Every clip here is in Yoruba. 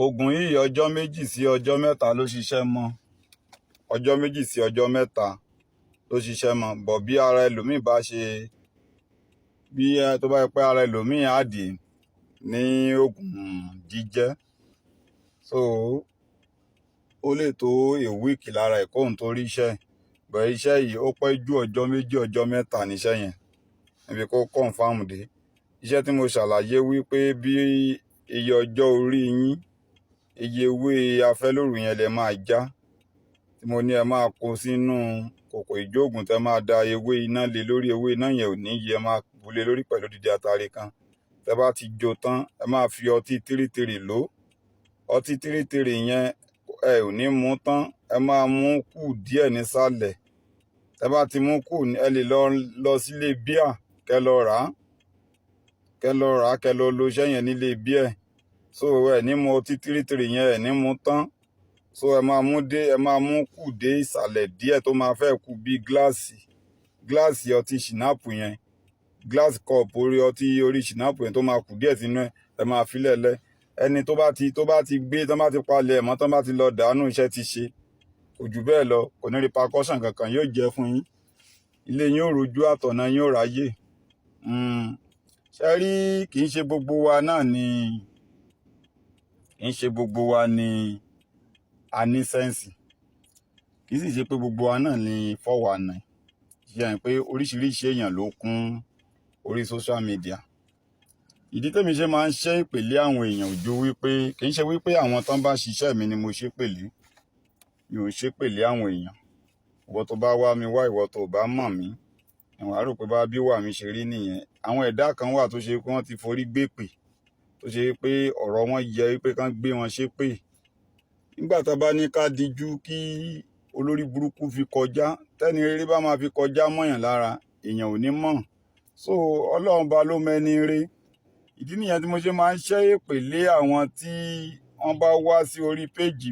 oògùn yìí ọjọ́ méjì sí ọjọ́ mẹ́ta ló ṣiṣẹ́ mọ́, ọjọ́ méjì sí ọjọ́ mẹ́ta ló ṣiṣẹ́ mọ́. Bọ̀ bí ara ẹlòmíì bá ṣe, tó bá yẹ pé ara ẹlòmíì á dì ní oògùn jíjẹ́, ó lè tó a week lára ẹ̀ kóhun tó rí iṣẹ́. Bọ̀ iṣẹ́ yìí ó pẹ́ ju ọjọ́ méjì ọjọ́ mẹ́ta níṣẹ́ yẹn níbi kó confam dé. Iṣẹ́ tí mo ṣàlàyé wípé bí iye ọjọ́ orí yín, iye ewé afẹ́lóru yẹn lẹ máa já, tí mo ní ẹ máa kó sínú kòkò ìjóògùn, tẹ máa da ewé iná lé lórí. Ewé iná yẹn ò ní yẹ, máa bù lé lórí pẹ̀lú dídí atare kan. Tẹ bá ti jó tán, ẹ máa fi ọtí tírítírì lò. Ọtí tírítírì yẹn ẹ ò ní mú tán, ẹ máa mú kù díẹ̀ nísàlẹ̀. Tẹ bá ti mú kù, ẹ lè lọ sílé bíà kẹ lọ rà á, kẹ lọ lo iṣẹ́ yẹn nílé bíà. Ẹ ní mu ọtí tírítírì yẹn, ẹ ní mú tán. Ẹ máa mú kù dé ìsàlẹ̀ díẹ̀ tó máa fẹ́ kù bí gíláàsì ọtí ṣìnáàpù yẹn, gíláàsì kọ́ọ̀pù orí ọtí orí ṣìnáàpù yẹn tó máa kù díẹ̀ sínú ẹ̀, ẹ máa fi lẹ̀lẹ̀. Ẹni tó bá ti palẹ̀ ẹ̀mọ́, tán bá ti lọ dànù, iṣẹ́ ti ṣe. Kò jù bẹ́ẹ̀ lọ, kò ní repercussion kankan yóò jẹ́ fún yín. Ilé yín ò rojú, àtọ̀nà yín ò ráyè. Ṣé rí, kì í ṣe gbogbo wa ni a ní sẹ́ǹsì. Kì í sì ṣe pé gbogbo wa náà ni 419. Ṣé yẹn pé oríṣiríṣi èèyàn ló kún orí social media. Ìdí tèmi ṣe máa ń ṣẹ́ ìpèlé àwọn èèyàn ò ju wípé, kì í ṣe wípé àwọn tán bá ṣiṣẹ́ mi ni mo ṣépèlé. Mi ò ṣépèlé àwọn èèyàn. Ìwọ tó bá wá mi wá, ìwọ tó bá mọ̀ mí, ìwọ̀n àrò pé bá bí wà mí ṣe rí nìyẹn. Àwọn ẹ̀dá kan wà tó ṣe pé wọ́n ti forí gbépè, tó ṣe pé ọ̀rọ̀ wọn yẹ wípé kán gbé wọn ṣépè. Nígbà tá a bá ní ká dijú kí olórí burúkú fi kọjá, tẹ́ni rere bá máa fi kọjá mọ́yàn lára, èèyàn ò ní mọ̀. Ọlọ́run bá ló mẹ́ni rere. Ìdí nìyẹn tí mo ṣe máa ń ṣẹ́ ìpèlé àwọn tí wọ́n bá wá sí orí péjì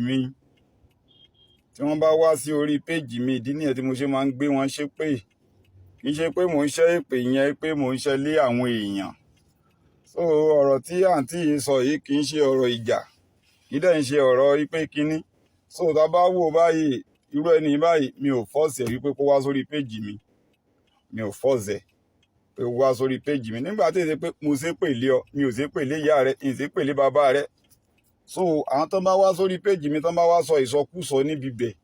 mi. Ìdí nìyẹn tí mo ṣe máa ń gbé wọn ṣépè. Kì í ṣe pé mò ń ṣẹ́ ìpè yẹn pé mò ń ṣẹ́ lé àwọn èèyàn. Ọ̀rọ̀ tí àǹtí yìí sọ yìí kì í ṣe ọ̀rọ̀ ìjà, kì í dẹ̀ ń ṣe ọ̀rọ̀ ipé kíní. Tá bá wò báyìí, irú ẹni báyìí, mi ò fọ́ọ̀sì ẹ̀ wípé kó wá sórí péjì mi. Mi ò fọ́ọ̀sì ẹ̀ pé kó wá sórí péjì mi. Nígbà tí èsè pé mo ṣépèlé ọ, mi ò ṣépèlé ìyá rẹ, mi ò ṣépèlé bàbá rẹ. Àwọn tán bá wá sórí péjì mi, tán bá wá sọ ìsọkúsọ níbi bẹ̀,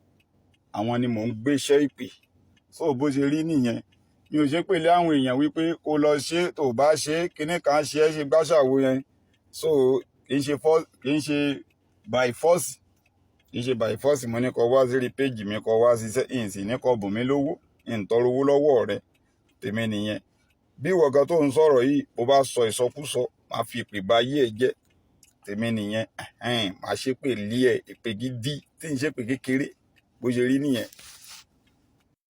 àwọn ni mò ń gbéṣẹ́ ìpè. Bó ṣe rí nìyẹn. Mi ò ṣépèlé àwọn èèyàn wípé kó lọ ṣe, tó bá ṣe kíní kan ṣe é ṣe gbáṣàwo yẹn. Kì í ṣe by force. Kì í ṣe by force mo ní kó wá sórí péjì mi, kó wá ṣiṣẹ́. Ìsìn ní kó bùn mí lówó, ìtọrọ owó lọ́wọ́ rẹ. Tèmi nìyẹn. Bí ìwọ kan tó ń sọ̀rọ̀ yìí, bó bá sọ ìsọkúsọ, máa fi ìpè bá ayé ẹ jẹ́. Tèmi nìyẹn. Màá ṣépè lé ẹ, ìpè gidi tí ń ṣépè kékeré. Bó ṣe rí nìyẹn.